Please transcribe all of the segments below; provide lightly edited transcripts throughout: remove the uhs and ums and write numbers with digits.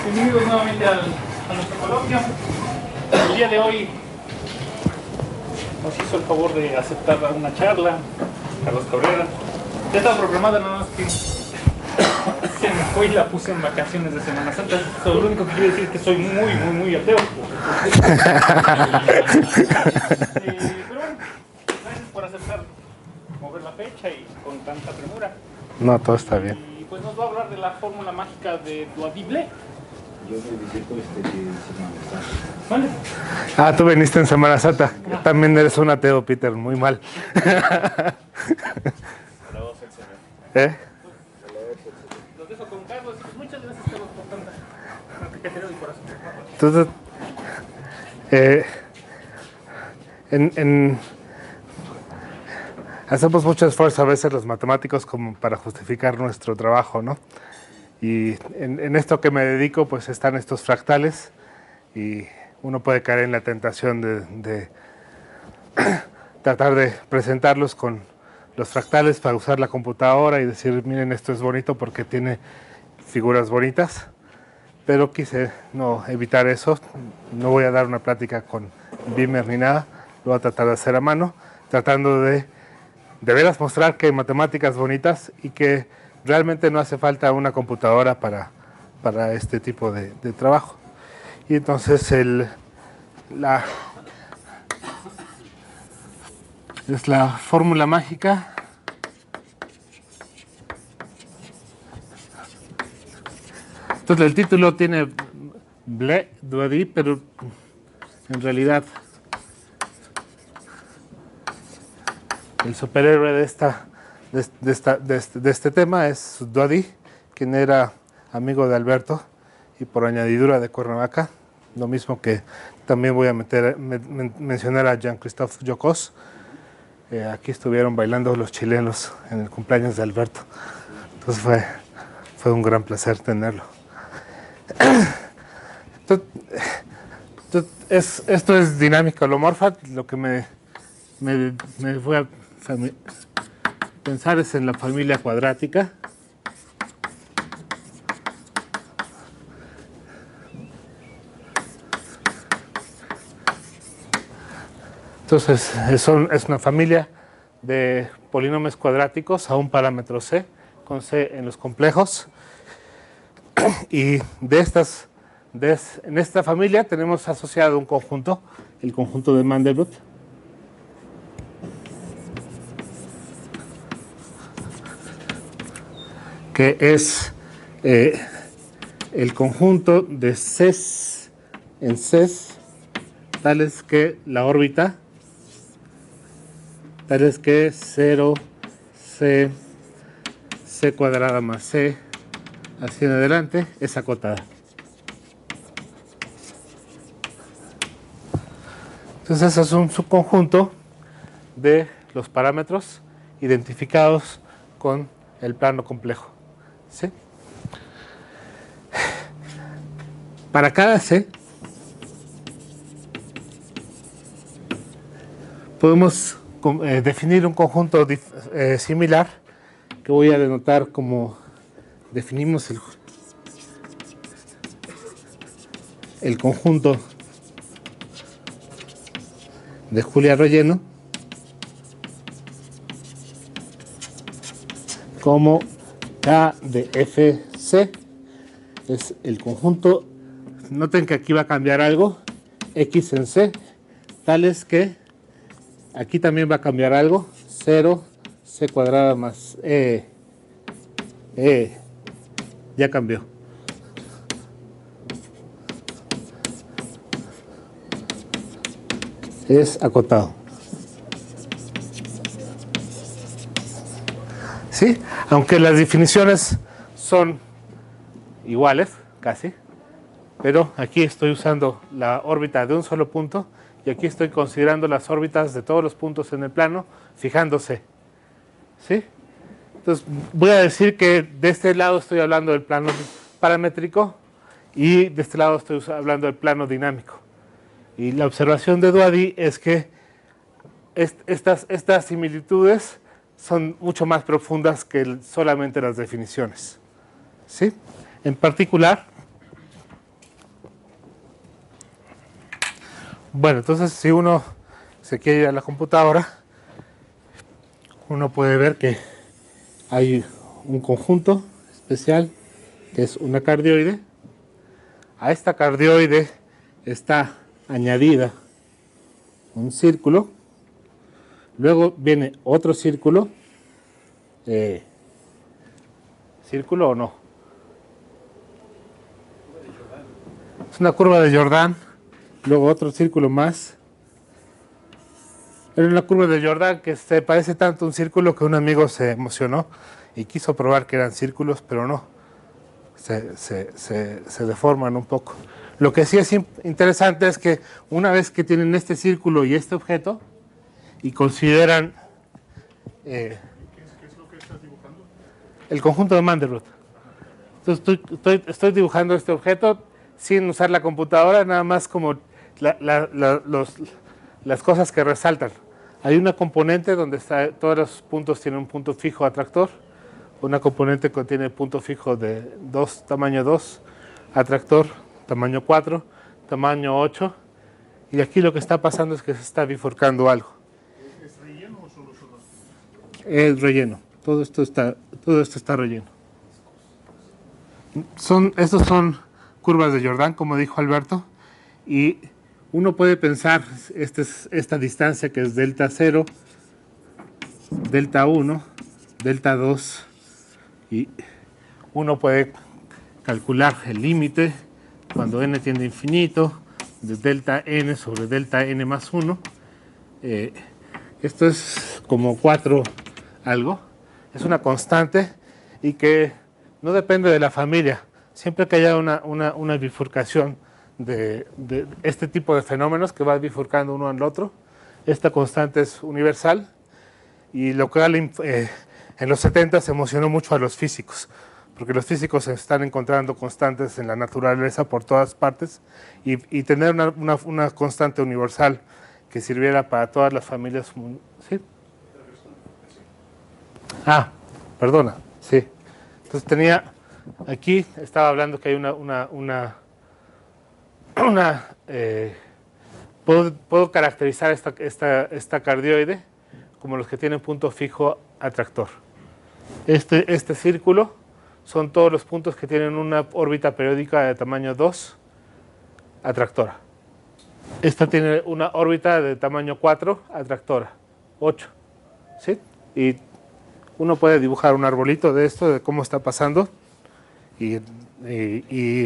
Bienvenidos nuevamente a nuestro coloquio. El día de hoy nos hizo el favor de aceptar una charla Carlos Cabrera. Ya estaba programada, nada más que se me fue y la puse en vacaciones de Semana Santa. Lo único que quiero decir es que soy muy ateo. Pero bueno, gracias por aceptar mover la fecha y con tanta premura. No, todo está bien. Y pues nos va a hablar de la fórmula mágica de Doadible. Yo me visito de Semana Santa. ¿Vale? Ah, tú viniste en Semana Santa. También eres un ateo, Peter, muy mal. Alabado sea el Señor. ¿Eh? Los dejo con Carlos. Muchas gracias, Carlos, por tanta categoría y corazón. Entonces, hacemos mucho esfuerzo a veces los matemáticos como para justificar nuestro trabajo, ¿no? Y en esto que me dedico, pues están estos fractales y uno puede caer en la tentación de tratar de presentarlos con los fractales para usar la computadora y decir, miren, esto es bonito porque tiene figuras bonitas, pero quise no evitar eso. No voy a dar una plática con Beamer ni nada, lo voy a tratar de hacer a mano, tratando de veras mostrar que hay matemáticas bonitas y que realmente no hace falta una computadora para este tipo de trabajo. Y entonces la fórmula mágica. Entonces el título tiene Ble Doadi, pero en realidad el superhéroe de este tema es Doadi, quien era amigo de Alberto y por añadidura de Cuernavaca. Lo mismo que también voy a mencionar a Jean-Christophe Jocos. Aquí estuvieron bailando los chilenos en el cumpleaños de Alberto. Entonces fue un gran placer tenerlo. Esto es dinámica holomorfa. Lo que me voy a pensar es en la familia cuadrática. Entonces es una familia de polinomios cuadráticos a un parámetro c, con c en los complejos. Y en esta familia tenemos asociado un conjunto, el conjunto de Mandelbrot, que es el conjunto de Cs en Cs, tales que la órbita, tales que 0, C, C cuadrada más C, así en adelante, es acotada. Entonces, ese es un subconjunto de los parámetros identificados con el plano complejo. ¿Sí? Para cada C, podemos definir un conjunto similar que voy a denotar como definimos el conjunto de Julia Relleno como K de FC. Es el conjunto, noten que aquí va a cambiar algo, X en C, tales que aquí también va a cambiar algo, 0, C cuadrada más ya cambió. Es acotado. ¿Sí? Aunque las definiciones son iguales, casi, pero aquí estoy usando la órbita de un solo punto y aquí estoy considerando las órbitas de todos los puntos en el plano, fijándose. ¿Sí? Entonces voy a decir que de este lado estoy hablando del plano paramétrico y de este lado estoy hablando del plano dinámico. Y la observación de Doadi es que estas similitudes son mucho más profundas que solamente las definiciones. ¿Sí? En particular, Bueno, entonces si uno se quiere ir a la computadora, uno puede ver que hay un conjunto especial que es una cardioide. A esta cardioide está añadida un círculo, luego viene otro círculo, ¿círculo o no? Es una curva de Jordan, luego otro círculo más. Era una curva de Jordan que se parece tanto a un círculo que un amigo se emocionó y quiso probar que eran círculos, pero no, se deforman un poco. Lo que sí es interesante es que una vez que tienen este círculo y este objeto y consideran ¿Qué es lo que estás dibujando? el conjunto de Mandelbrot. Entonces estoy dibujando este objeto sin usar la computadora, nada más como las cosas que resaltan. Hay una componente donde todos los puntos tienen un punto fijo atractor, una componente que tiene punto fijo de tamaño 2, atractor tamaño 4, tamaño 8, y aquí lo que está pasando es que se está bifurcando algo. ¿Es relleno o solo son los puntos? Es relleno, todo esto está relleno. Estos son curvas de Jordan, como dijo Alberto, y uno puede pensar esta distancia que es delta 0, delta 1, delta 2, y uno puede calcular el límite cuando n tiende a infinito de delta n sobre delta n más 1. Esto es como 4 algo, es una constante y que no depende de la familia. Siempre que haya una bifurcación de este tipo de fenómenos que va bifurcando uno al otro, esta constante es universal, y lo que en los 70 se emocionó mucho a los físicos, porque los físicos están encontrando constantes en la naturaleza por todas partes, y tener una constante universal que sirviera para todas las familias. ¿Sí? Ah, perdona, sí. Entonces aquí estaba hablando que hay puedo caracterizar esta cardioide como los que tienen punto fijo atractor. Este círculo son todos los puntos que tienen una órbita periódica de tamaño 2 atractora. Esta tiene una órbita de tamaño 4 atractora, 8. ¿Sí? Y uno puede dibujar un arbolito de esto, de cómo está pasando, y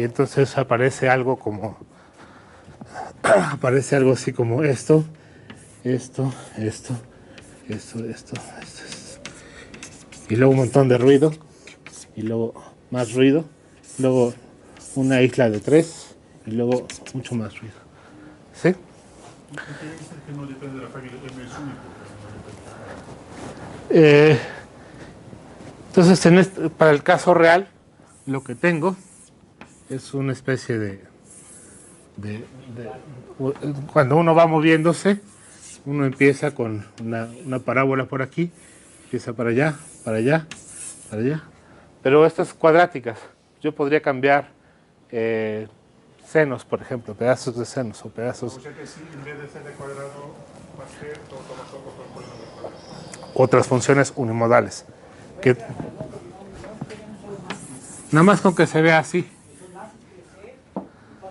entonces aparece algo así como esto. Y luego un montón de ruido, y luego más ruido, luego una isla de 3, y luego mucho más ruido. ¿Sí? ¿Por qué dices que no depende de la familia? M es único. Entonces, para el caso real, lo que tengo es una especie de cuando uno va moviéndose, uno empieza con una parábola por aquí, empieza para allá, para allá, para allá. Pero estas cuadráticas, yo podría cambiar senos, por ejemplo, pedazos de senos o pedazos. O sea que si en vez de ser de cuadrado va a ser todo cuadrado. Otras funciones unimodales. Que, nada más con que se vea así. Pasa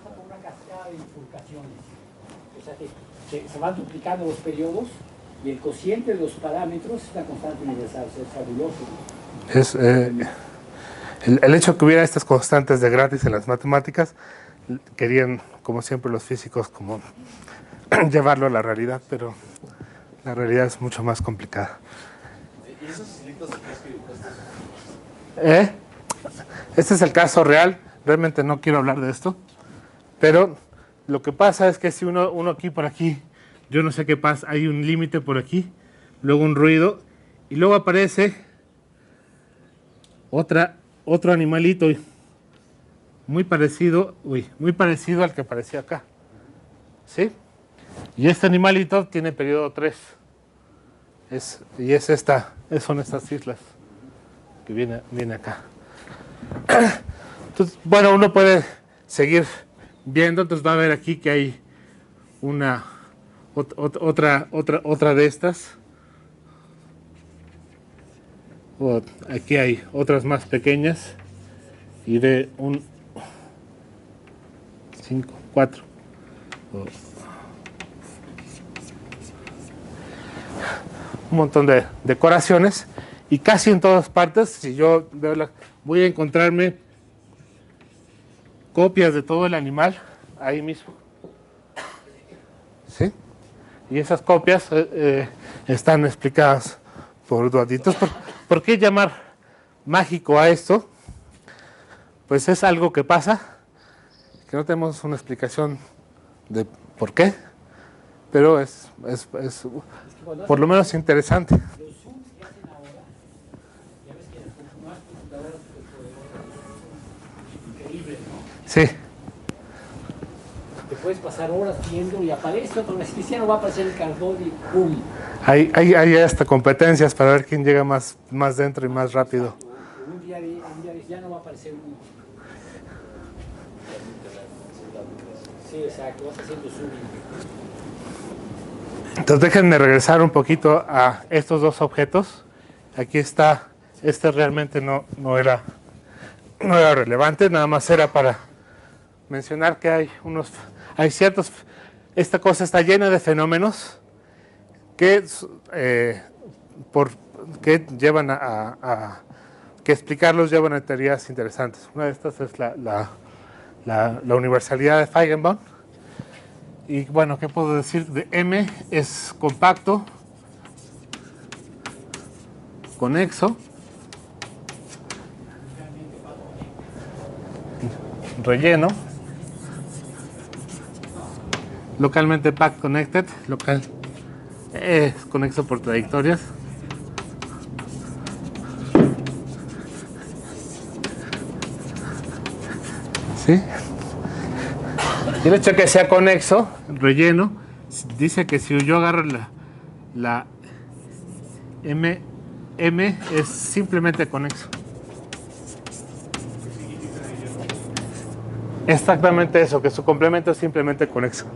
por una cascada de bifurcaciones. O sea que se van duplicando los periodos y el cociente de los parámetros es una constante universal. O sea, es fabuloso. El hecho que hubiera estas constantes de gratis en las matemáticas, querían, como siempre los físicos, como llevarlo a la realidad, pero la realidad es mucho más complicada. ¿Y esos cilitos que dibujaste? Este es el caso real. Realmente no quiero hablar de esto, pero lo que pasa es que si uno aquí por aquí, yo no sé qué pasa, hay un límite por aquí, luego un ruido, y luego aparece otro animalito muy parecido al que aparecía acá. ¿Sí? Y este animalito tiene periodo 3. Son estas islas que viene acá. Entonces, bueno, uno puede seguir viendo, entonces va a ver aquí que hay otra de estas. Aquí hay otras más pequeñas y de un 5, 4. Un montón de decoraciones y casi en todas partes, si yo veo voy a encontrarme copias de todo el animal ahí mismo. ¿Sí? Y esas copias están explicadas por Duaditos. ¿Por qué llamar mágico a esto? Pues es algo que pasa, que no tenemos una explicación de por qué, pero es por lo menos interesante. Los zooms que hacen ahora, ya ves que las nuevas computadoras son increíbles, ¿no? Sí. Te puedes pasar horas viendo y aparece otro, ya no va a aparecer el cardón y ¡pum! Hay hasta competencias para ver quién llega más dentro y más rápido. Un día ya no va a aparecer uno. Sí, exacto, vas haciendo zooming. Entonces déjenme regresar un poquito a estos dos objetos. Aquí está, realmente no era relevante, nada más era para mencionar que hay ciertos, esta cosa está llena de fenómenos que llevan que explicarlos llevan a teorías interesantes. Una de estas es la universalidad de Feigenbaum. Y bueno, ¿qué puedo decir? De M es compacto, conexo, relleno, localmente packed connected, local es conexo por trayectorias. ¿Sí? Y el hecho de que sea conexo, relleno, dice que si yo agarro la M es simplemente conexo. Exactamente eso, que su complemento es simplemente conexo.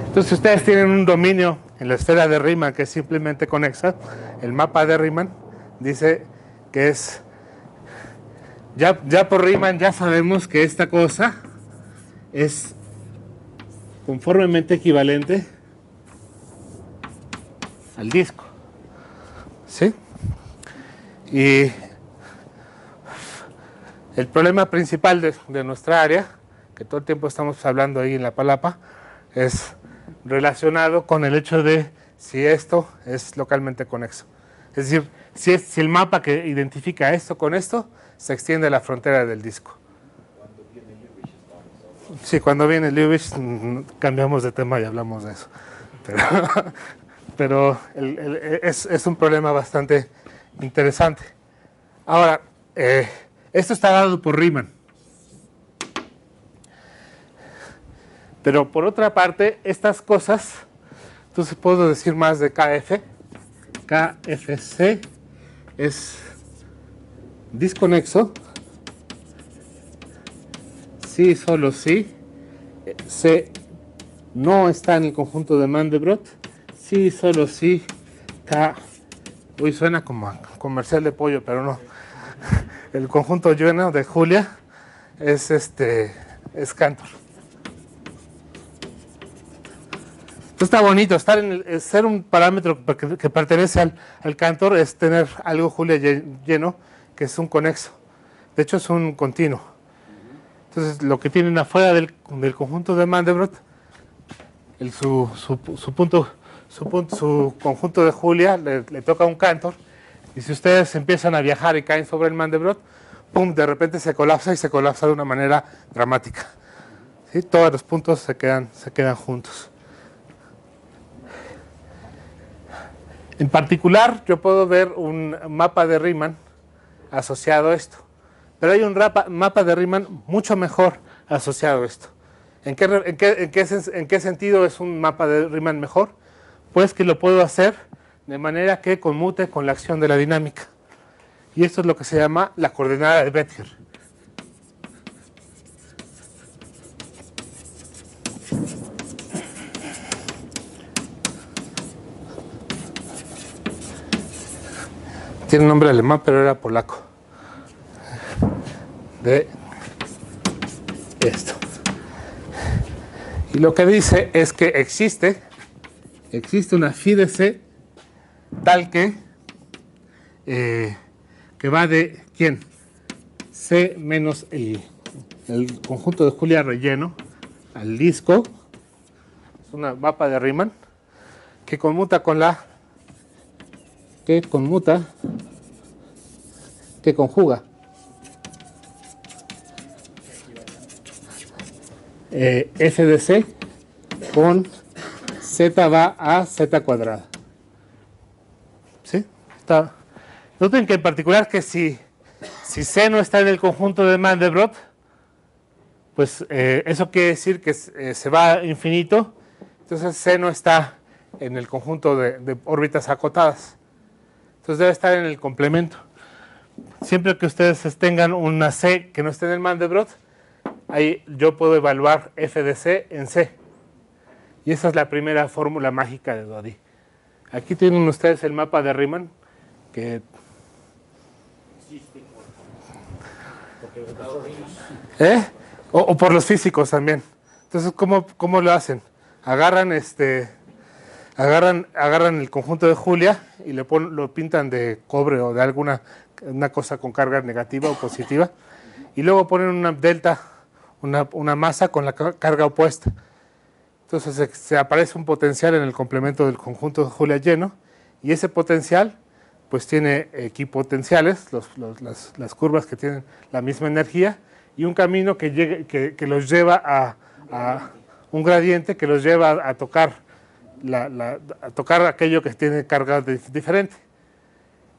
Entonces, si ustedes tienen un dominio en la esfera de Riemann que es simplemente conexa, el mapa de Riemann dice que es... Ya por Riemann ya sabemos que esta cosa es conformemente equivalente al disco. ¿Sí? Y el problema principal de nuestra área, que todo el tiempo estamos hablando ahí en la palapa, es relacionado con el hecho de si esto es localmente conexo. Es decir, si el mapa que identifica esto con esto se extiende a la frontera del disco. Sí, cuando viene Lubitsch cambiamos de tema y hablamos de eso. Pero es un problema bastante interesante. Ahora, esto está dado por Riemann. Pero por otra parte, estas cosas, entonces puedo decir más de KF. KFC es disconexo, sí, solo sí, C no está en el conjunto de Mandelbrot, sí, solo sí, K, uy, suena como a comercial de pollo, pero no, el conjunto lleno de Julia es Cantor. Esto está bonito, ser un parámetro que pertenece al Cantor es tener algo Julia lleno, que es un conexo. De hecho, es un continuo. Entonces, lo que tienen afuera del conjunto de Mandelbrot, su conjunto de Julia le toca un Cantor, y si ustedes empiezan a viajar y caen sobre el Mandelbrot, ¡pum!, de repente se colapsa y se colapsa de una manera dramática. ¿Sí? Todos los puntos se quedan juntos. En particular, yo puedo ver un mapa de Riemann asociado a esto. Pero hay un mapa de Riemann mucho mejor asociado a esto. ¿En qué sentido es un mapa de Riemann mejor? Pues que lo puedo hacer de manera que conmute con la acción de la dinámica. Y esto es lo que se llama la coordenada de Bettinger. tiene nombre alemán, pero era polaco. De esto. Y lo que dice es que existe una phi de C tal que va de ¿quién? C menos el conjunto de Julia relleno al disco. Es una mapa de Riemann que conmuta con que conjuga f de C con z va a z cuadrada. ¿Sí? Noten que en particular que si C no está en el conjunto de Mandelbrot, pues eso quiere decir que se va a infinito, entonces C no está en el conjunto de órbitas acotadas. Entonces debe estar en el complemento. Siempre que ustedes tengan una C que no esté en el Mandelbrot, ahí yo puedo evaluar f de C en C. Y esa es la primera fórmula mágica de Doddy. Aquí tienen ustedes el mapa de Riemann, que o por los físicos también. Entonces, ¿cómo lo hacen? Agarran el conjunto de Julia y lo pintan de cobre o de una cosa con carga negativa o positiva, y luego ponen una delta, una masa con la carga opuesta. Entonces se aparece un potencial en el complemento del conjunto de Julia lleno, y ese potencial pues tiene equipotenciales, las curvas que tienen la misma energía, y un camino que los lleva a un gradiente que los lleva a tocar aquello que tiene carga diferente.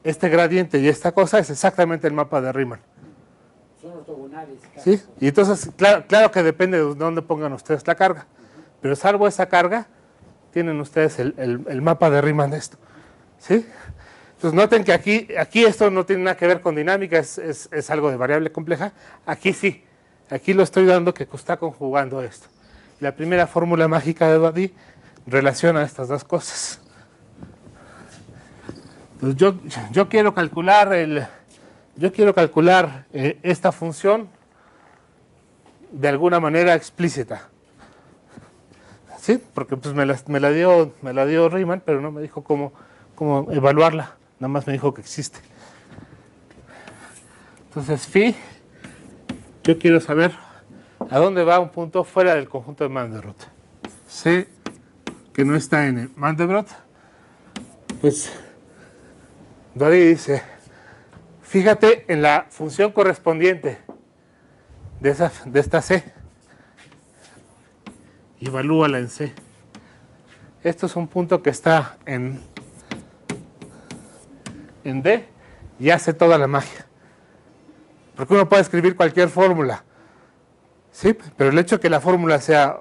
Este gradiente y esta cosa es exactamente el mapa de Riemann. Son ortogonales. ¿Sí? Y entonces, claro que depende de dónde pongan ustedes la carga, pero salvo esa carga, tienen ustedes el mapa de Riemann de esto. ¿Sí? Entonces noten que aquí esto no tiene nada que ver con dinámica, es algo de variable compleja. Aquí sí, aquí lo estoy dando que está conjugando esto. La primera fórmula mágica de Doddy relaciona estas dos cosas. Entonces yo quiero calcular esta función de alguna manera explícita. ¿Sí? Porque pues me la dio Riemann, pero no me dijo cómo evaluarla. Nada más me dijo que existe. Entonces, phi, yo quiero saber a dónde va un punto fuera del conjunto de Mandelbrot. C, que no está en el Mandelbrot, pues Doddy dice, fíjate en la función correspondiente de esta C y evalúala en C. Esto es un punto que está en D y hace toda la magia. Porque uno puede escribir cualquier fórmula, ¿sí? Pero el hecho de que la fórmula sea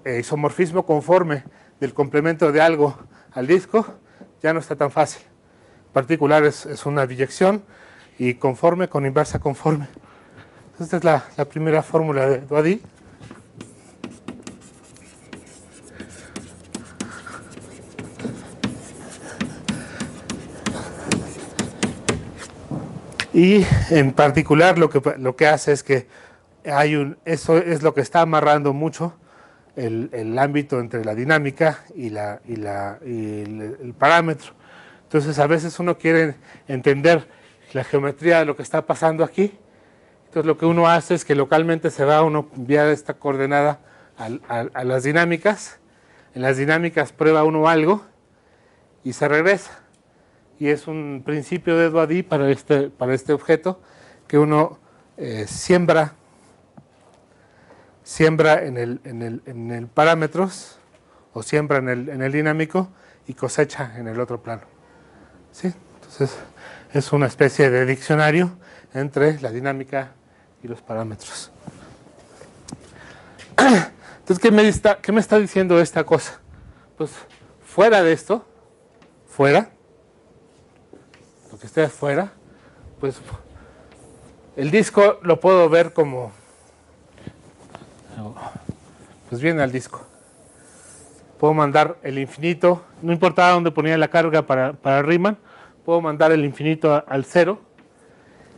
isomorfismo conforme del complemento de algo al disco ya no está tan fácil. En particular es una biyección y conforme con inversa conforme. Esta es la primera fórmula de Doddy. Y en particular lo que hace es que eso es lo que está amarrando mucho el ámbito entre la dinámica y el parámetro. Entonces a veces uno quiere entender la geometría de lo que está pasando aquí. Entonces lo que uno hace es que localmente se va uno enviar esta coordenada a las dinámicas. En las dinámicas prueba uno algo y se regresa. Y es un principio de Doddy para este objeto que uno siembra en el parámetros o siembra en el dinámico y cosecha en el otro plano. ¿Sí? Entonces es una especie de diccionario entre la dinámica y los parámetros. Entonces, ¿qué me está diciendo esta cosa? Pues fuera de esto, lo que esté afuera, pues el disco lo puedo ver como, pues viene al disco. Puedo mandar el infinito, no importaba dónde ponía la carga para Riemann, puedo mandar el infinito al 0.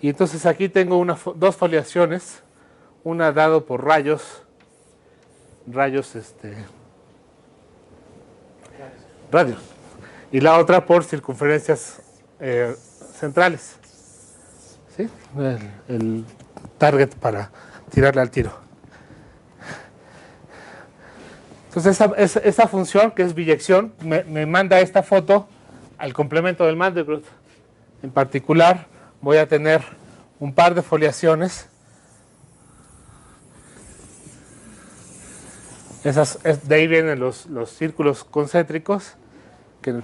Y entonces aquí tengo dos foliaciones, una dado por radios y la otra por circunferencias centrales. ¿Sí? El target para tirarle al tiro. Entonces esa función, que es biyección, me manda esta foto al complemento del Mandelbrot. En particular, voy a tener un par de foliaciones. De ahí vienen los círculos concéntricos, que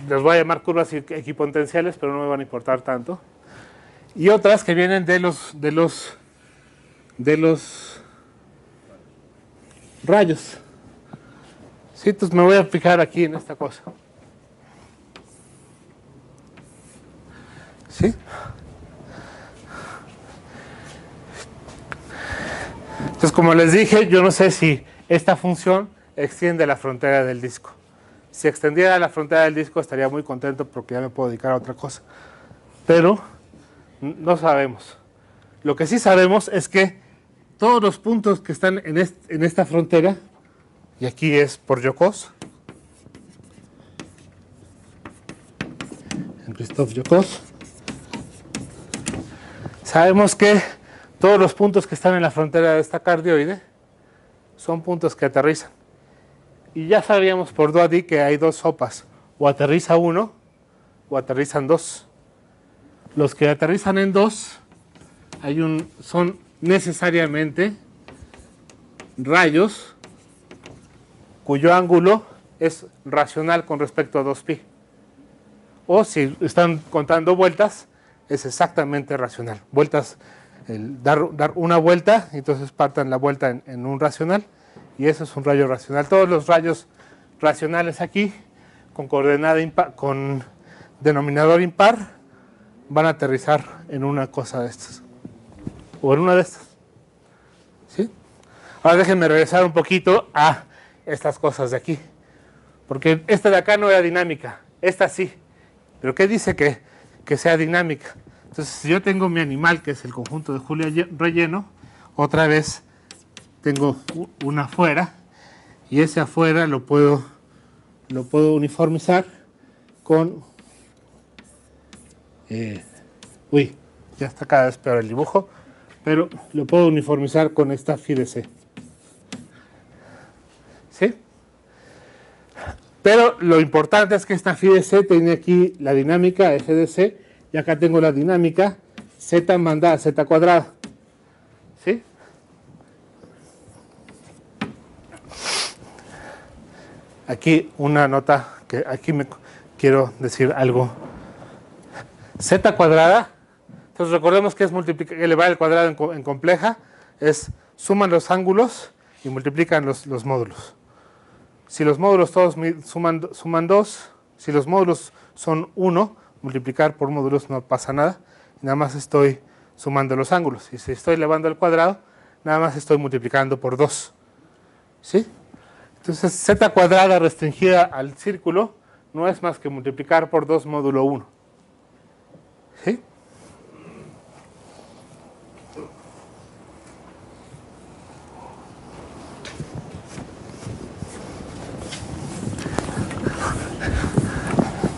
los voy a llamar curvas equipotenciales, pero no me van a importar tanto. Y otras que vienen de los rayos. Sí, entonces me voy a fijar aquí en esta cosa. ¿Sí? Entonces, como les dije, yo no sé si esta función extiende la frontera del disco. Si extendiera la frontera del disco estaría muy contento porque ya me puedo dedicar a otra cosa. Pero no sabemos. Lo que sí sabemos es que todos los puntos que están en esta frontera, y aquí es por Joukos, en Christophe Joukos, sabemos que todos los puntos que están en la frontera de esta cardioide son puntos que aterrizan. Y ya sabíamos por Doady que hay dos sopas, o aterriza uno o aterrizan dos. Los que aterrizan en dos son necesariamente rayos cuyo ángulo es racional con respecto a 2π. O si están contando vueltas, es exactamente racional. Vueltas, dar una vuelta, entonces partan la vuelta en un racional, y eso es un rayo racional. Todos los rayos racionales aquí, con coordenada impar, con denominador impar, van a aterrizar en una cosa de estas, o en una de estas. ¿Sí? Ahora déjenme regresar un poquito a estas cosas de aquí, porque esta de acá no era dinámica, esta sí, pero ¿qué dice que sea dinámica? Entonces, si yo tengo mi animal, que es el conjunto de Julia relleno, otra vez tengo una afuera, y ese afuera lo puedo uniformizar con... ya está cada vez peor el dibujo, pero lo puedo uniformizar con esta phi de C. ¿Sí? Pero lo importante es que esta phi de C tiene aquí la dinámica f de C, y acá tengo la dinámica z manda a z cuadrada. ¿Sí? Aquí una nota, que aquí me quiero decir algo. Z cuadrada, entonces recordemos que es elevar el cuadrado en compleja, es suman los ángulos y multiplican los módulos. Si los módulos todos suman 2, si los módulos son 1, multiplicar por módulos no pasa nada, nada más estoy sumando los ángulos. Y si estoy elevando al cuadrado, nada más estoy multiplicando por 2. ¿Sí? Entonces, z cuadrada restringida al círculo no es más que multiplicar por 2 módulo 1. ¿Sí?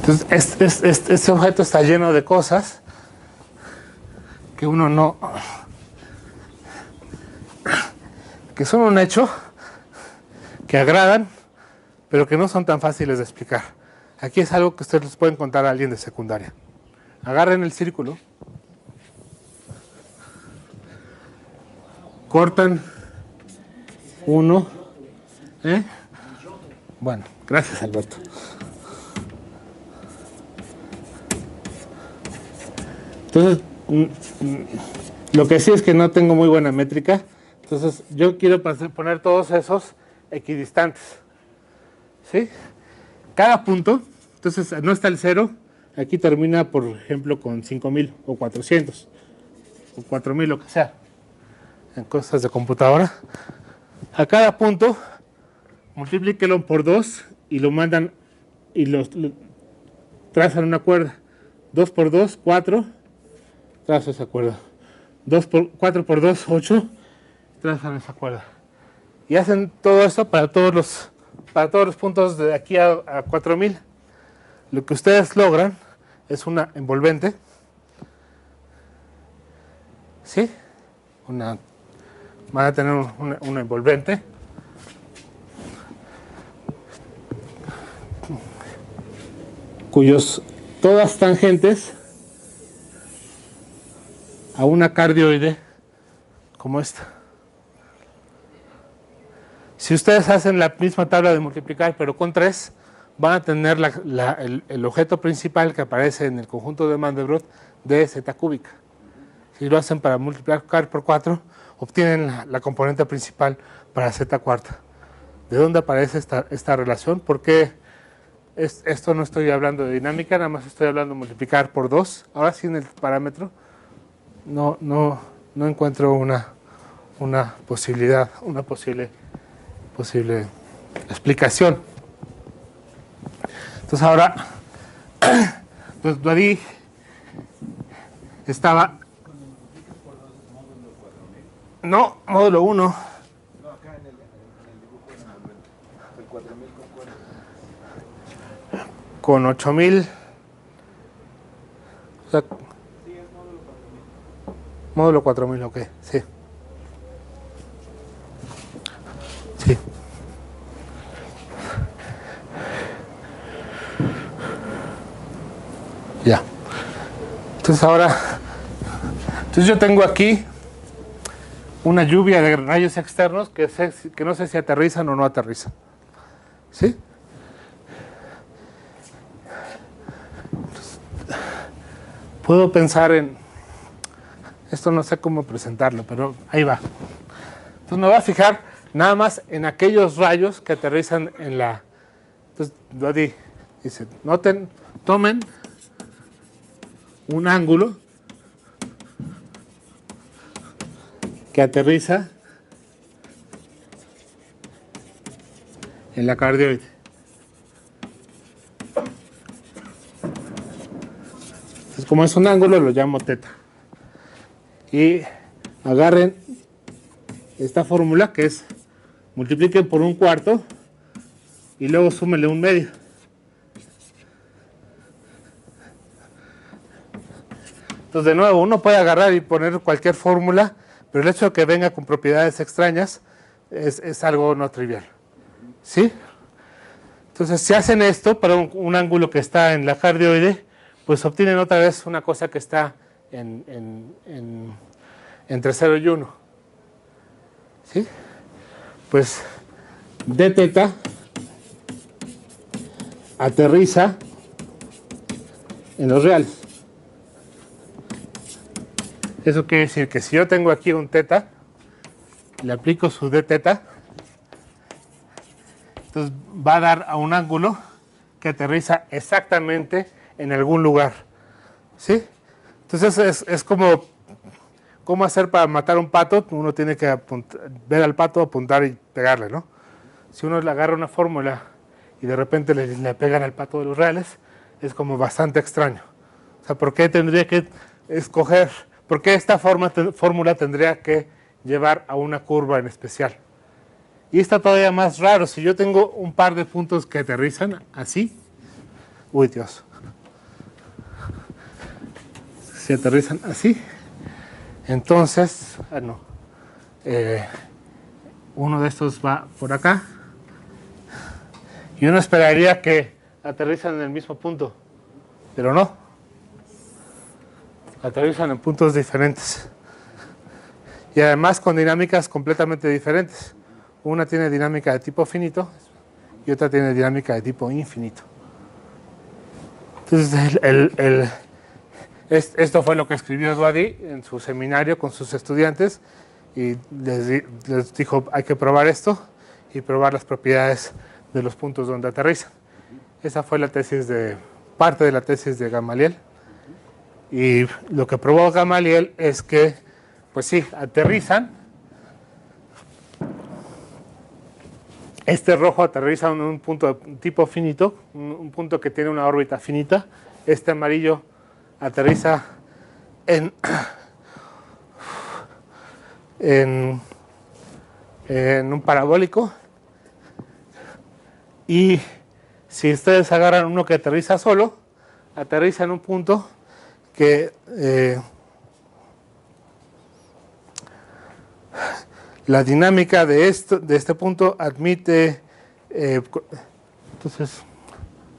Entonces, este objeto está lleno de cosas que uno no... que son un hecho, que agradan, pero que no son tan fáciles de explicar. Aquí es algo que ustedes les pueden contar a alguien de secundaria. Agarren el círculo, cortan uno, Bueno, gracias, Alberto. Entonces, lo que sí es que no tengo muy buena métrica. Entonces, yo quiero poner todos esos equidistantes. ¿Sí? Cada punto, entonces no está el 0, aquí termina, por ejemplo, con 5000 o 400 o 4000, lo que sea, en cosas de computadora. A cada punto, multiplíquelo por 2 y lo mandan y lo trazan una cuerda. 2 por 2, 4. Trazo esa cuerda. 4 por 2, 8. Trazan esa cuerda. Y hacen todo esto para todos los puntos de aquí a 4000. Lo que ustedes logran es una envolvente. ¿Sí? Van a tener una envolvente. Cuyos todas tangentes a una cardioide como esta. Si ustedes hacen la misma tabla de multiplicar pero con 3, van a tener el objeto principal que aparece en el conjunto de Mandelbrot de z cúbica. Si lo hacen para multiplicar por 4, obtienen la componente principal para z cuarta. ¿De dónde aparece esta relación? Porque esto no estoy hablando de dinámica, nada más estoy hablando de multiplicar por 2. Ahora sí en el parámetro no encuentro una posibilidad, una posible explicación. Entonces ahora, pues Dwaddy estaba... No, módulo 1. No, acá en el dibujo de envolvente. El 4000 con cuerda. Con 8000. O sea, Sí, es módulo 4000. módulo 4000, ok, sí. Sí. Ya. Entonces ahora, yo tengo aquí una lluvia de rayos externos que no sé si aterrizan o no aterrizan. ¿Sí? Entonces, puedo pensar en... Esto no sé cómo presentarlo, pero ahí va. Entonces me voy a fijar nada más en aquellos rayos que aterrizan en la... Entonces, Dwaddy dice, tomen un ángulo que aterriza en la cardioide. Entonces, como es un ángulo, lo llamo teta. Y agarren esta fórmula que es multipliquen por 1/4 y luego súmenle 1/2. Entonces, de nuevo, uno puede agarrar y poner cualquier fórmula, pero el hecho de que venga con propiedades extrañas es algo no trivial. ¿Sí? Entonces, si hacen esto para un ángulo que está en la cardioide, pues obtienen otra vez una cosa que está entre 0 y 1. ¿Sí? Pues d teta aterriza en los reales. Eso quiere decir que si yo tengo aquí un teta, le aplico su d teta, entonces va a dar a un ángulo que aterriza exactamente en algún lugar. ¿Sí? Entonces es como cómo hacer para matar un pato. Uno tiene que ver al pato, apuntar y pegarle, ¿no? Si uno le agarra una fórmula y de repente le pegan al pato de los reales, es como bastante extraño. O sea, ¿por qué tendría que escoger? ¿Por qué esta fórmula tendría que llevar a una curva en especial? Y está todavía más raro. Si yo tengo un par de puntos que aterrizan así, uy Dios, si aterrizan así, entonces, uno de estos va por acá y uno esperaría que aterrizan en el mismo punto, pero no. Aterrizan en puntos diferentes y además con dinámicas completamente diferentes. Una tiene dinámica de tipo finito y otra tiene dinámica de tipo infinito. Entonces esto fue lo que escribió Dwaddy en su seminario con sus estudiantes y les dijo hay que probar esto y probar las propiedades de los puntos donde aterrizan. Esa fue parte de la tesis de Gamaliel. Y lo que probó Gamaliel es que, pues sí, aterrizan. Este rojo aterriza en un punto de tipo finito, un punto que tiene una órbita finita. Este amarillo aterriza en un parabólico, y si ustedes agarran uno que aterriza solo, aterriza en un punto que la dinámica de este punto admite, entonces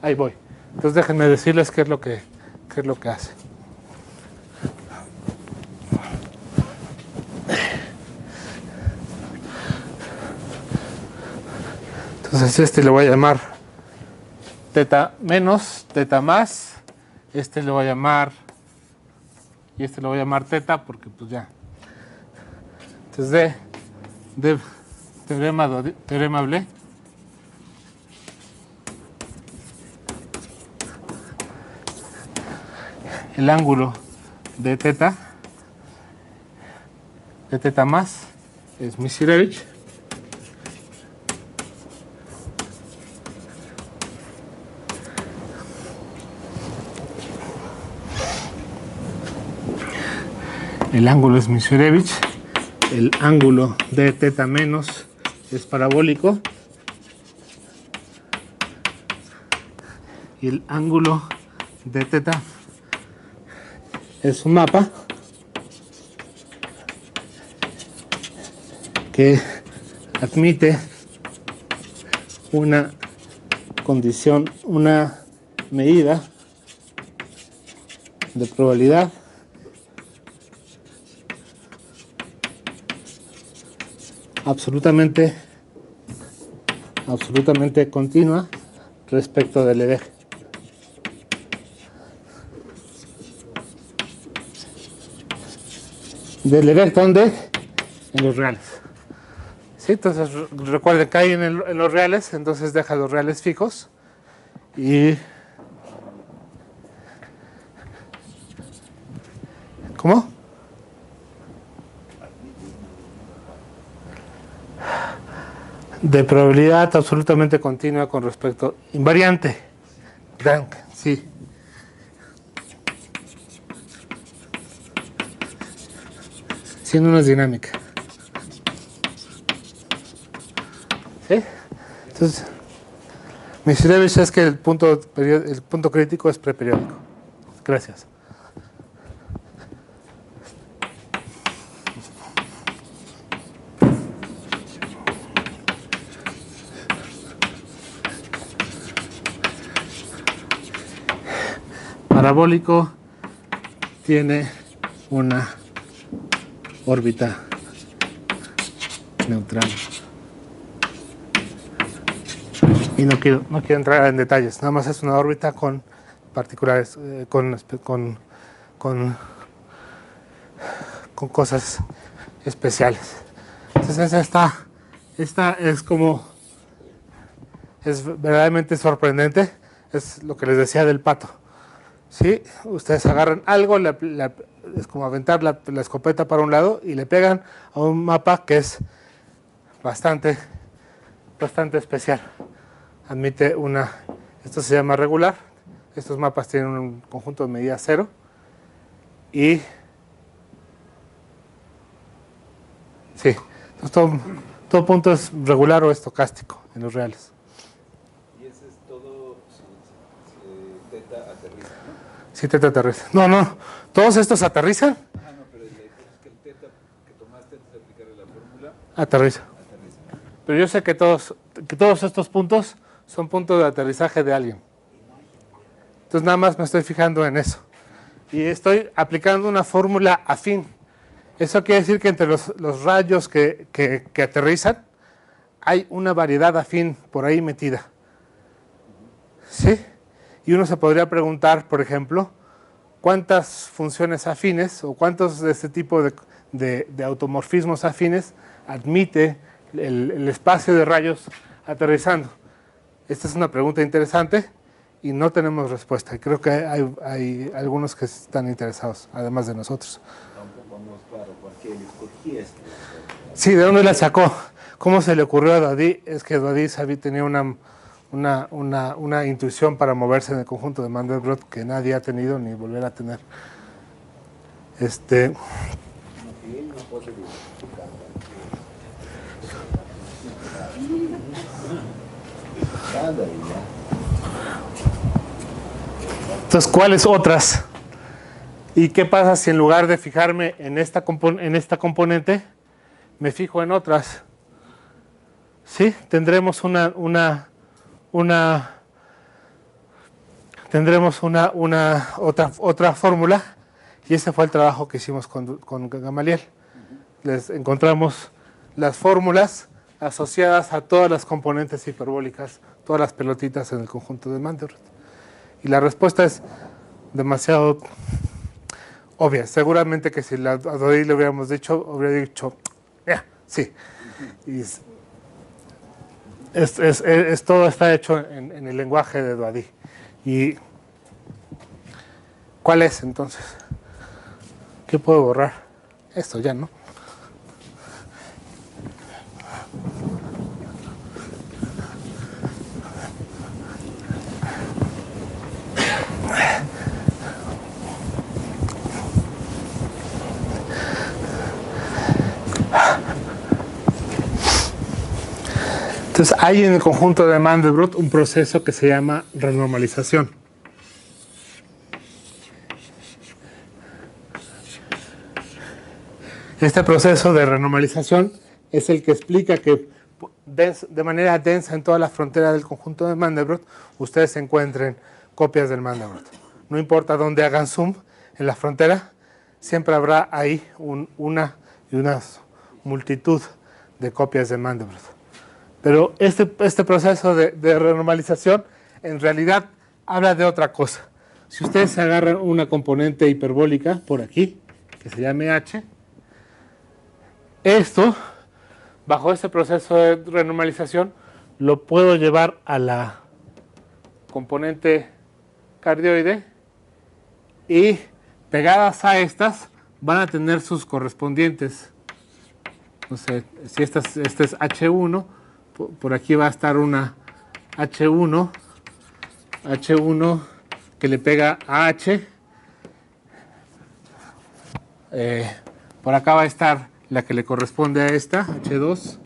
ahí voy. Entonces déjenme decirles qué es lo que hace. Entonces este le voy a llamar teta menos, teta más, este le voy a llamar, y este le voy a llamar teta porque pues ya. Entonces de teorema Blé, el ángulo de teta más es Misiurewicz, el ángulo es Misiurewicz, el ángulo de teta menos es parabólico y el ángulo de teta es un mapa que admite una condición, una medida de probabilidad absolutamente continua respecto del Lebesgue. ¿Del Lebesgue dónde? En los reales. ¿Sí? Entonces recuerden que hay en los reales, entonces deja los reales fijos y ¿cómo? De probabilidad absolutamente continua con respecto invariante. Sí. Siendo una dinámica. ¿Sí? Entonces, Misiurewicz es que el punto crítico es preperiódico. Gracias. Parabólico tiene una órbita neutral. Y no quiero entrar en detalles, nada más es una órbita con particulares, con cosas especiales. Entonces esta es verdaderamente sorprendente, es lo que les decía del pato. ¿Sí? Ustedes agarran algo, es como aventar la escopeta para un lado y le pegan a un mapa que es bastante especial. Admite esto se llama regular, estos mapas tienen un conjunto de medida 0 y sí, entonces todo punto es regular o estocástico en los reales. Y ese es todo teta aterriza, ¿no? Sí, teta aterriza. No, todos estos aterrizan. Ah, no, pero la idea es que el teta que tomaste antes de aplicarle la fórmula Aterriza. Pero yo sé que todos estos puntos son puntos de aterrizaje de alguien. Entonces nada más me estoy fijando en eso. Y estoy aplicando una fórmula afín. Eso quiere decir que entre los rayos que aterrizan hay una variedad afín por ahí metida. ¿Sí? Y uno se podría preguntar, por ejemplo, cuántas funciones afines o cuántos de este tipo de automorfismos afines admite el espacio de rayos aterrizando. Esta es una pregunta interesante y no tenemos respuesta. Y creo que hay algunos que están interesados, además de nosotros. tampoco vamos claro por qué él escogía esto. Sí, ¿de dónde la sacó? ¿Cómo se le ocurrió a Dodi? Es que Dodi tenía una intuición para moverse en el conjunto de Mandelbrot que nadie ha tenido ni volverá a tener. Entonces, ¿cuáles otras? ¿Y qué pasa si en lugar de fijarme en esta componente, me fijo en otras? ¿Sí? Tendremos otra fórmula, y ese fue el trabajo que hicimos con Gamaliel. Les encontramos las fórmulas asociadas a todas las componentes hiperbólicas, todas las pelotitas en el conjunto de Mandelbrot. Y la respuesta es demasiado obvia. Seguramente que si a Dodi le hubiéramos dicho, habría dicho, sí. Y todo está hecho en el lenguaje de Dodi. ¿Y cuál es entonces? ¿Qué puedo borrar? Esto ya, ¿no? Entonces hay en el conjunto de Mandelbrot un proceso que se llama renormalización. Este proceso de renormalización es el que explica que de manera densa en toda la frontera del conjunto de Mandelbrot ustedes encuentren copias del Mandelbrot. No importa dónde hagan zoom en la frontera, siempre habrá ahí una multitud de copias de Mandelbrot. Pero este proceso de renormalización en realidad habla de otra cosa. Si ustedes agarran una componente hiperbólica por aquí, que se llame H, esto, bajo este proceso de renormalización, lo puedo llevar a la componente cardioide y pegadas a estas van a tener sus correspondientes. No sé, si este es H1, por aquí va a estar una H1 que le pega a H. Por acá va a estar la que le corresponde a esta, H2.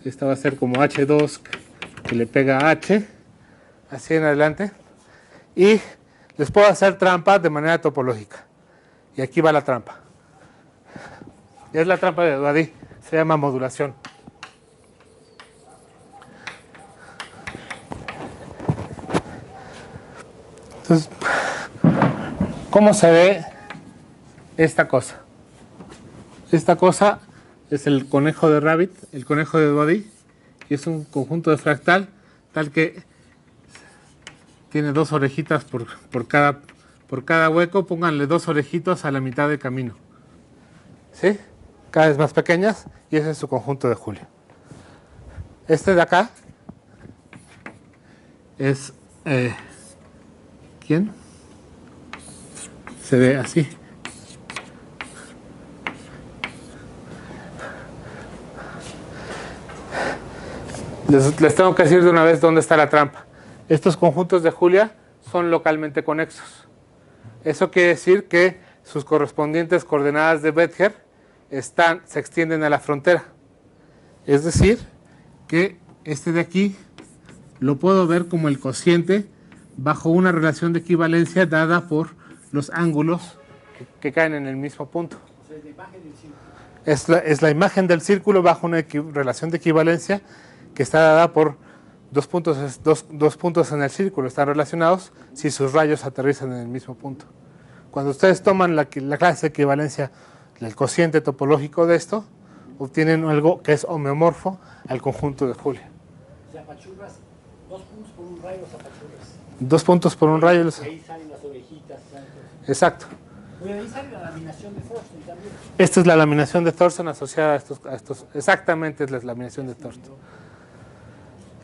Esta va a ser como H2 que le pega a H, así en adelante. Y les puedo hacer trampa de manera topológica. Y aquí va la trampa. Y es la trampa de Dodi, se llama modulación. Entonces, ¿cómo se ve esta cosa? Esta cosa es el conejo de Rabbit, el conejo de Dodi, y es un conjunto de fractal tal que tiene dos orejitas por cada hueco. Pónganle dos orejitos a la mitad del camino. ¿Sí? Cada vez más pequeñas, y ese es su conjunto de Julio. Este de acá es... ¿quién? Se ve así. Les tengo que decir de una vez dónde está la trampa. Estos conjuntos de Julia son localmente conexos. Eso quiere decir que sus correspondientes coordenadas de Betger se extienden a la frontera. Es decir, que este de aquí lo puedo ver como el cociente bajo una relación de equivalencia dada por los ángulos que caen en el mismo punto. O sea, es la imagen del círculo. Es la imagen del círculo bajo una relación de equivalencia que está dada por dos puntos en el círculo. Están relacionados si sus rayos aterrizan en el mismo punto. Cuando ustedes toman la clase de equivalencia del cociente topológico de esto, obtienen algo que es homeomorfo al conjunto de Julia. O sea, apachurras 2 puntos por un rayo, los apachurras. 2 puntos por un rayo. Y ahí salen las orejitas. Exacto. Oye, ahí sale la laminación de Thorsten también. Esta es la laminación de Thorsten asociada a estos. Exactamente es la laminación de Thorsten.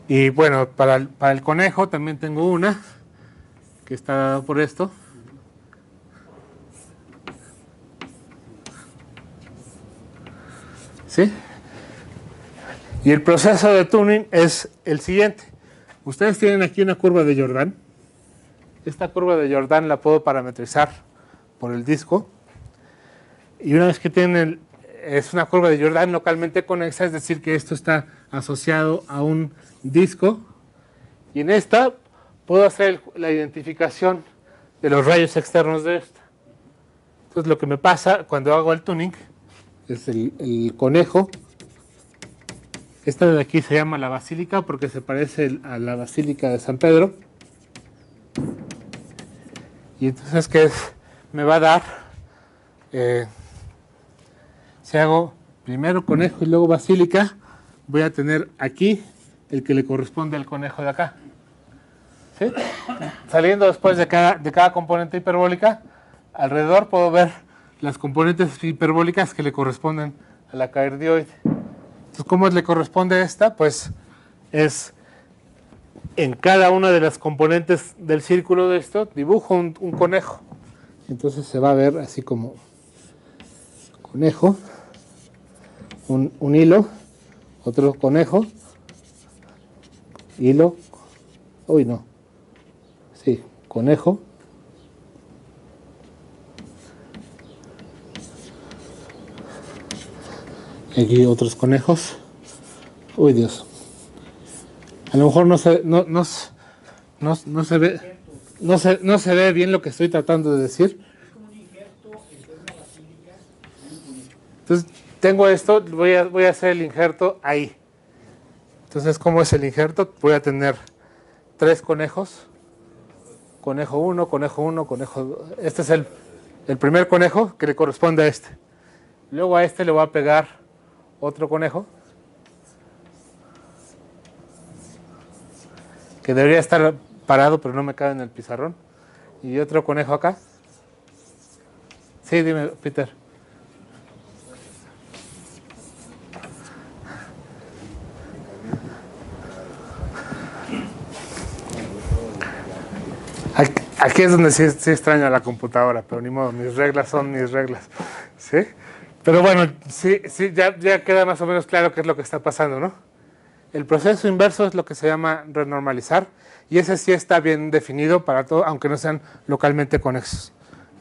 Y bueno, para el conejo también tengo una que está dada por esto. ¿Sí? Y el proceso de tuning es el siguiente. Ustedes tienen aquí una curva de Jordan. Esta curva de Jordan la puedo parametrizar por el disco. Y una vez que tienen, es una curva de Jordan localmente conexa, es decir, que esto está asociado a un disco. Y en esta puedo hacer la identificación de los rayos externos de esta. Entonces lo que me pasa cuando hago el tuning es el conejo. Esta de aquí se llama la basílica porque se parece a la basílica de San Pedro. Y entonces, ¿qué es? Me va a dar, si hago primero conejo y luego basílica, voy a tener aquí el que le corresponde al conejo de acá. ¿Sí? Saliendo después de cada componente hiperbólica, alrededor puedo ver las componentes hiperbólicas que le corresponden a la cardioide. Entonces, ¿cómo le corresponde esta? Pues es en cada una de las componentes del círculo de esto, dibujo un conejo. Entonces se va a ver así como conejo, un hilo, otro conejo, hilo, uy no, sí, conejo, aquí otros conejos, uy Dios, a lo mejor no se ve, no se ve bien lo que estoy tratando de decir. Entonces tengo esto, voy a hacer el injerto ahí. Entonces, ¿cómo es el injerto? Voy a tener 3 conejos. Conejo 1, conejo 1, conejo 2. Este es el primer conejo que le corresponde a este. Luego a este le voy a pegar otro conejo. Que debería estar parado, pero no me cabe en el pizarrón. Y otro conejo acá. Sí, dime, Peter. Aquí es donde sí extraño a la computadora, pero ni modo, mis reglas son mis reglas, ¿sí? Pero bueno, sí, ya queda más o menos claro qué es lo que está pasando, ¿no? El proceso inverso es lo que se llama renormalizar, y ese sí está bien definido para todo, aunque no sean localmente conexos.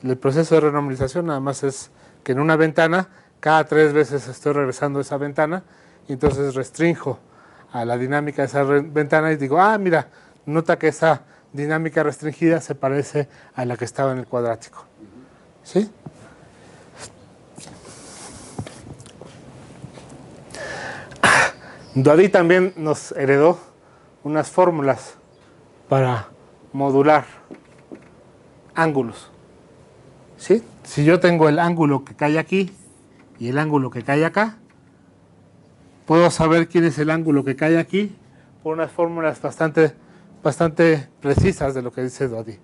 El proceso de renormalización nada más es que en una ventana, cada 3 veces estoy regresando a esa ventana, y entonces restrinjo a la dinámica de esa ventana y digo, mira, nota que esa dinámica restringida se parece a la que estaba en el cuadrático. ¿Sí? Dodi también nos heredó unas fórmulas para modular ángulos. ¿Sí? Si yo tengo el ángulo que cae aquí y el ángulo que cae acá, puedo saber quién es el ángulo que cae aquí por unas fórmulas bastante precisas de lo que dice Dodi.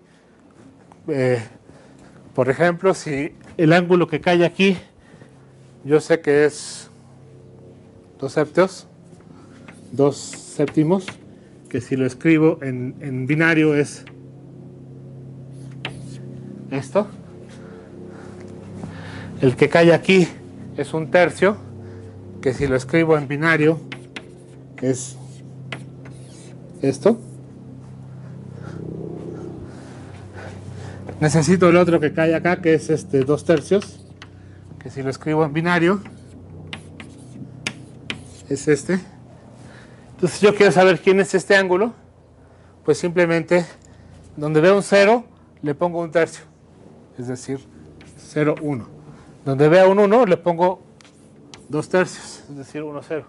Por ejemplo, si el ángulo que cae aquí, yo sé que es 2 séptimos, que si lo escribo en binario es esto. El que cae aquí es 1/3, que si lo escribo en binario es esto. Necesito el otro que cae acá, que es 2/3, que si lo escribo en binario es este. Entonces yo quiero saber quién es este ángulo, pues simplemente donde veo un 0 le pongo 1/3, es decir 0, 1. Donde vea un 1 le pongo 2/3, es decir 1, 0.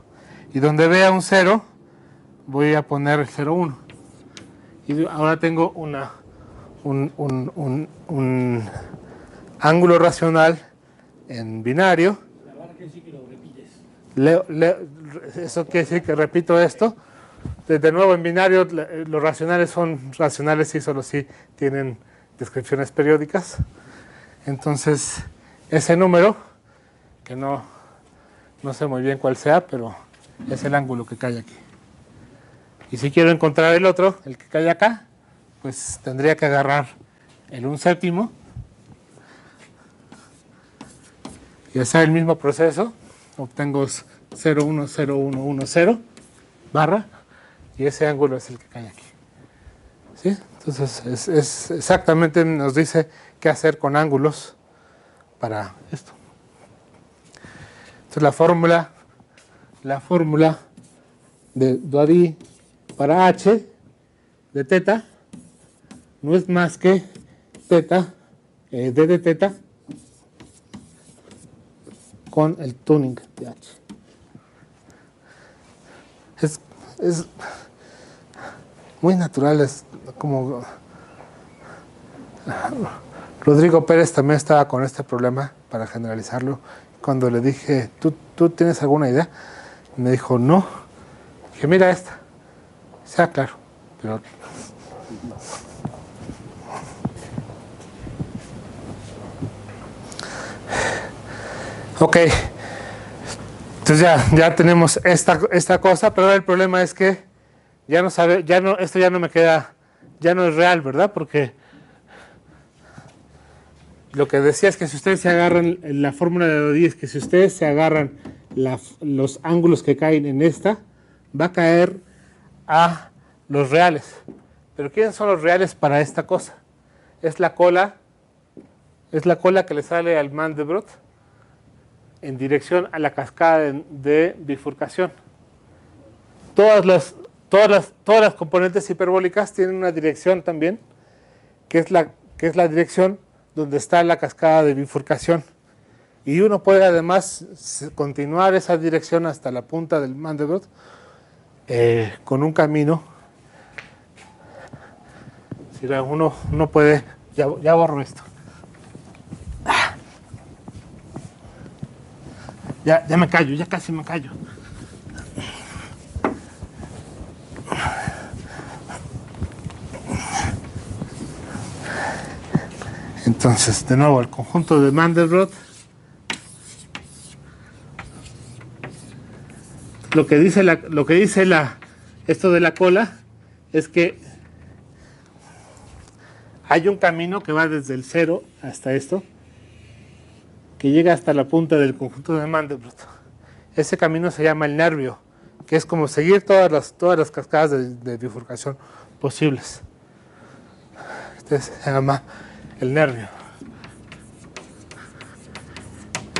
Y donde vea un 0 voy a poner 0, 1. Y ahora tengo un ángulo racional en binario. Eso quiere decir que repito esto. De nuevo, en binario los racionales son racionales y solo si tienen descripciones periódicas. Entonces, ese número, que no sé muy bien cuál sea, pero es el ángulo que cae aquí. Y si quiero encontrar el otro, el que cae acá, pues tendría que agarrar el 1/7 y hacer el mismo proceso. Obtengo 0, 1, 0, 1, 1, 0 barra, y ese ángulo es el que cae aquí. ¿Sí? Entonces es exactamente nos dice qué hacer con ángulos para esto. Entonces la fórmula de Doddy para h de teta no es más que teta, d de teta con el tuning de h. Es muy natural, es como Rodrigo Pérez también estaba con este problema para generalizarlo. Cuando le dije, ¿tú tienes alguna idea? Me dijo, no. Dije, mira esta. Sea claro, pero ok. Entonces ya tenemos esta cosa, pero ahora el problema es que ya no sabe, esto ya no me queda, ya no es real, ¿verdad? Porque lo que decía es que si ustedes se agarran, la fórmula de Doddy es que si ustedes se agarran los ángulos que caen en esta, va a caer a los reales. Pero ¿quiénes son los reales para esta cosa? Es la cola que le sale al Mandelbrot en dirección a la cascada de bifurcación. Todas las componentes hiperbólicas tienen una dirección también, que es la dirección donde está la cascada de bifurcación. Y uno puede además continuar esa dirección hasta la punta del Mandelbrot con un camino. Si uno puede, ya borro esto. Ya me callo, ya casi me callo. Entonces, de nuevo, el conjunto de Mandelbrot. Lo que dice esto de la cola es que hay un camino que va desde el 0 hasta esto, que llega hasta la punta del conjunto de Mandelbrot. Ese camino se llama el nervio, que es como seguir todas las cascadas de bifurcación posibles. Este se llama el nervio.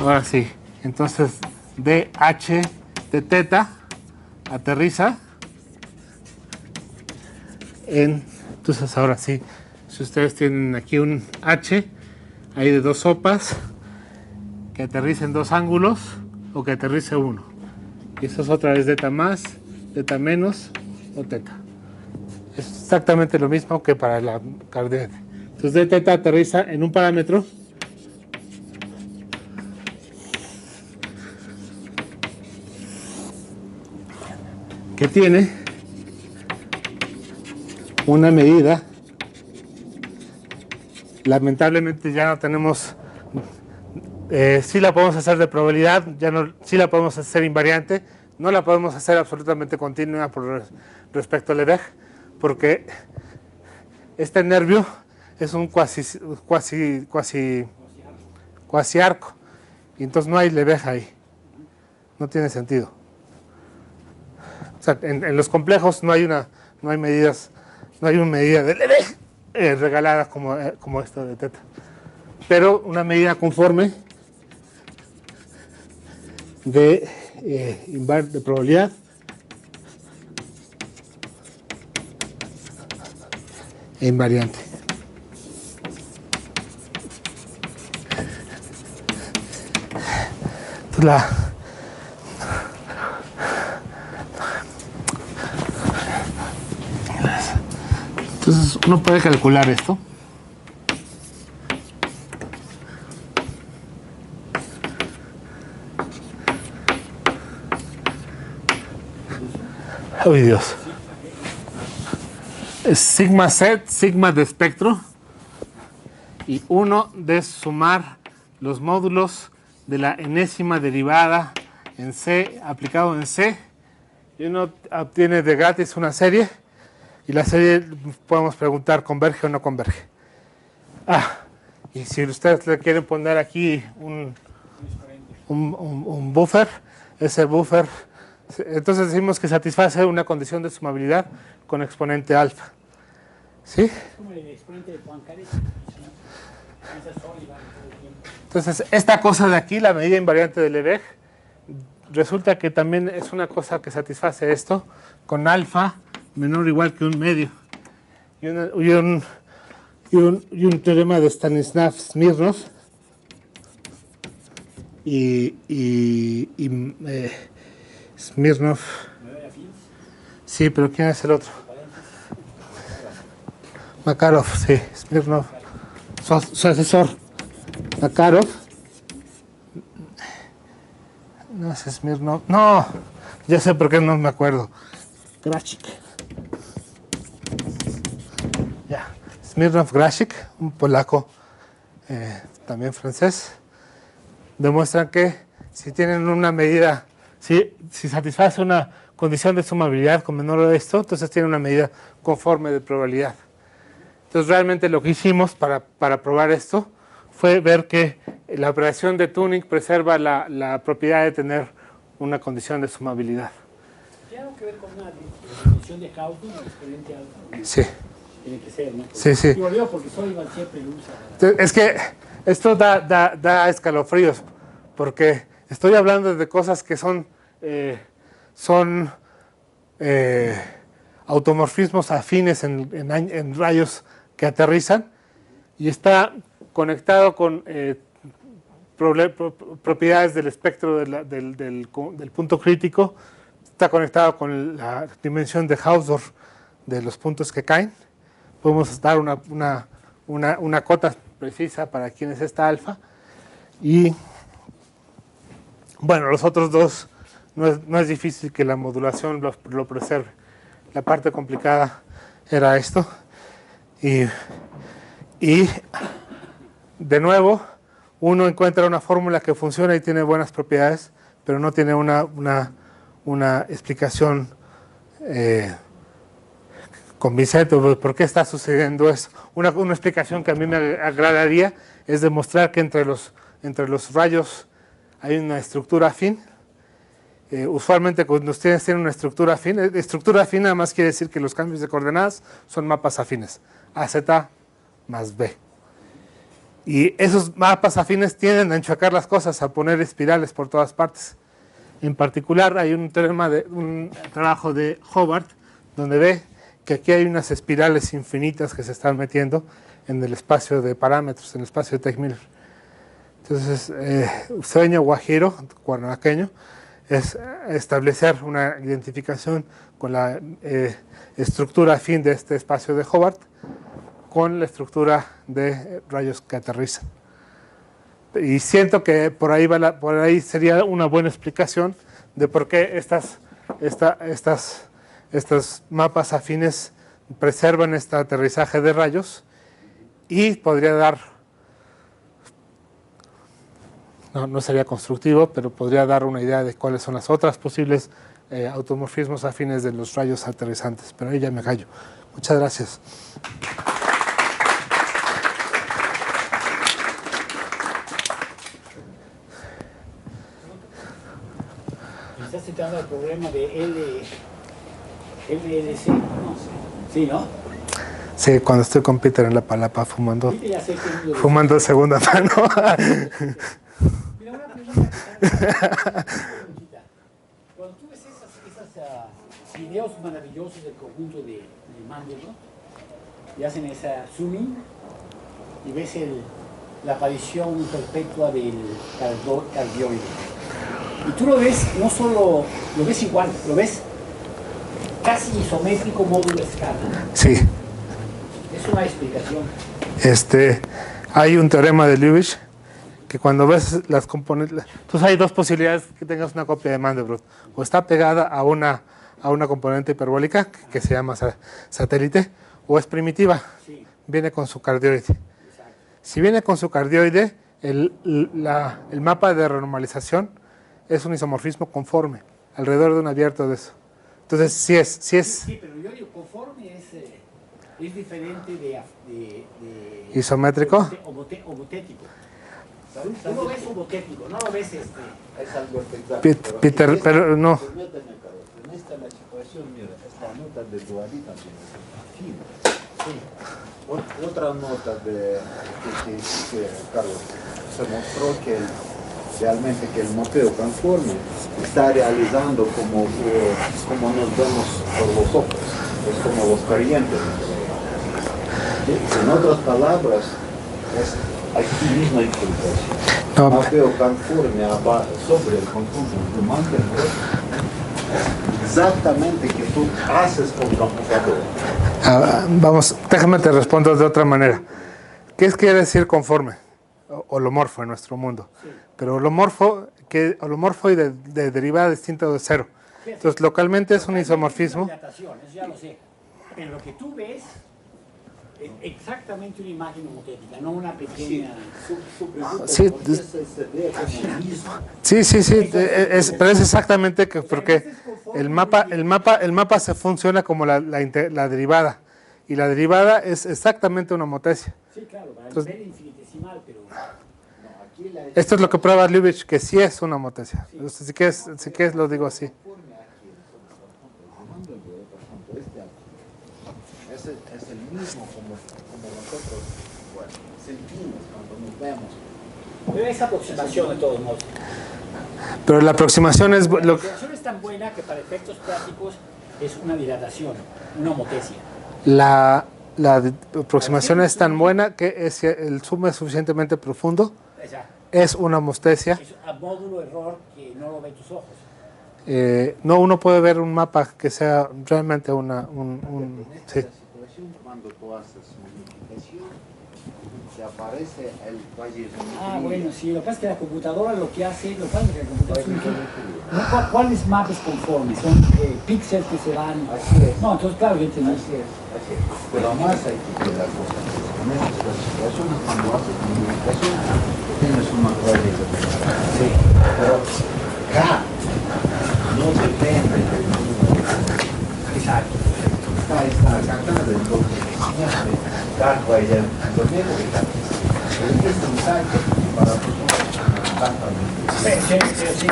Ahora sí, entonces DH de teta aterriza entonces ahora sí, si ustedes tienen aquí un H, hay de dos sopas, que aterrice en dos ángulos o que aterrice uno. Y eso es otra vez teta más, teta menos o teta. Es exactamente lo mismo que para la cardioide. Entonces d teta aterriza en un parámetro que tiene una medida. Lamentablemente ya no tenemos, sí la podemos hacer de probabilidad, sí la podemos hacer invariante, no la podemos hacer absolutamente continua por respecto al Lebesgue, porque este nervio es un cuasi arco, y entonces no hay Lebesgue ahí, no tiene sentido. O sea, en los complejos no hay medidas, no hay una medida de Lebesgue regalada como esta de teta, pero una medida conforme de probabilidad e invariante. Entonces uno puede calcular esto. ¡Ay, Dios! Es sigma set, sigma de espectro, y uno de sumar los módulos de la enésima derivada en C, aplicado en C, y uno obtiene de gratis una serie, y la serie podemos preguntar converge o no converge. Y si ustedes le quieren poner aquí un buffer, ese buffer Entonces decimos que satisface una condición de sumabilidad con exponente alfa. ¿Sí? Es como el exponente de Poincaré. Entonces, esta cosa de aquí, la medida invariante de Lebesgue, resulta que también es una cosa que satisface esto con alfa menor o igual que un medio. Y un teorema de Stanislav-Smirnov Smirnov. Sí, pero ¿quién es el otro? Makarov, sí, Smirnov. Su asesor, Makarov. No es Smirnov. No, ya sé por qué no me acuerdo. Grachik. Ya. Smirnov Grachik, un polaco, también francés, demuestran que si tienen una medida, si satisface una condición de sumabilidad con menor a esto, entonces tiene una medida conforme de probabilidad. Entonces realmente lo que hicimos para probar esto fue ver que la operación de tuning preserva la propiedad de tener una condición de sumabilidad. ¿Tiene algo que ver con una definición de Hawking o exponente alfa? Sí. Tiene que ser, ¿no? Sí, sí. Digo yo porque Sullivan siempre lo usa. Es que esto da escalofríos, porque estoy hablando de cosas que son automorfismos afines en rayos que aterrizan, y está conectado con propiedades del espectro del punto crítico, está conectado con la dimensión de Hausdorff de los puntos que caen. Podemos dar una cota precisa para quién es esta alfa. Y bueno, los otros dos no es difícil que la modulación lo preserve. La parte complicada era esto. Y de nuevo, uno encuentra una fórmula que funciona y tiene buenas propiedades, pero no tiene una explicación convincente de por qué está sucediendo eso. Una explicación que a mí me agradaría es demostrar que entre los rayos hay una estructura afín. Usualmente cuando ustedes tienen una estructura afín nada más quiere decir que los cambios de coordenadas son mapas afines, AZ más B. Y esos mapas afines tienden a enchuacar las cosas, a poner espirales por todas partes. En particular hay un trabajo de Hobart donde ve que aquí hay unas espirales infinitas que se están metiendo en el espacio de parámetros, en el espacio de Teichmüller. Entonces, sueño guajiro, cuernavaqueño, es establecer una identificación con la estructura afín de este espacio de Hobart con la estructura de rayos que aterrizan. Y siento que por ahí sería una buena explicación de por qué estos mapas afines preservan este aterrizaje de rayos, y podría dar, no sería constructivo, pero podría dar una idea de cuáles son las otras posibles automorfismos afines de los rayos aterrizantes. Pero ahí ya me callo. Muchas gracias. Estás citando el problema de LLC, no sé. Sí, ¿no? Sí, cuando estoy con Peter en la palapa fumando segunda mano. Mira, una pregunta. Cuando tú ves esos videos maravillosos del conjunto de Mandelbrot, y hacen esa zooming y ves la aparición perpetua del cardioide. Y tú lo ves, no solo lo ves igual, lo ves casi isométrico módulo escala. Sí. Es una explicación. Hay un teorema de Lewis que cuando ves las componentes, entonces hay dos posibilidades que tengas una copia de Mandelbrot. O está pegada a una componente hiperbólica que se llama satélite, o es primitiva. Sí. Viene con su cardioide. Exacto. Si viene con su cardioide, el mapa de renormalización es un isomorfismo conforme, alrededor de un abierto de eso. Entonces, sí es. Sí, pero yo digo, conforme es diferente de isométrico. Homotético. Tú lo ves como técnico, no lo ves Es algo espectacular. Peter, pero no. Permíteme, Carlos, en esta la situación, mira, esta nota de dualidad también es fina. Sí. Otra nota que Carlos se mostró que realmente que el mapeo conforme está realizando como nos vemos por los ojos, es como los creyentes. En otras palabras, es aquí misma infiltración. No. Mapeo conforme sobre el conjunto humano exactamente que tú haces con computadora. Vamos, déjame te respondo de otra manera. ¿Qué quiere decir conforme? Holomorfo en nuestro mundo. Pero holomorfo y de derivada distinta de cero. Entonces, localmente es un isomorfismo. Eso ya lo sé. Pero lo que tú ves es exactamente una imagen homotética, no una pequeña... Su pregunta Sí, es, ¿por qué se ve como el mismo? Sí, pero es exactamente que porque el mapa se funciona como la derivada. Y la derivada es exactamente una homotesia. Sí, claro, para Entonces, nivel infinitesimal, pero... Esto es lo que prueba Lubitsch, que sí es una homotesia. Entonces, si quieres lo digo así. Es el mismo como nosotros sentimos cuando nos vemos. Pero esa aproximación de todos modos. Pero la aproximación es... La aproximación es tan buena que para efectos prácticos es una dilatación, una homotesia. La aproximación es tan buena que si el zoom es suficientemente profundo, Exacto. es una homotesia. Es a módulo error que no lo ven tus ojos. No, uno puede ver un mapa que sea realmente un En esta sí. situación, cuando tú haces modificación, te aparece el valle de Bueno, sí, lo que pasa es que la computadora lo que hace, lo que pasa es que la computadora ¿cuáles mapas conformes? Son píxeles que se van... Así es. No, entonces claro, yo entendí. Así es. Pero más hay que quedar cosas. En estas situaciones, cuando haces modificación, tienes una valle de sí. Pero acá no depende del número. Exacto. Acá está sacado, entonces siempre cada valle de medio de cada. Este mensaje para nosotros Pero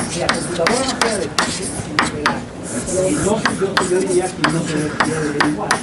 si la computadora no fuera de píxeles, yo diría que no se debe igual.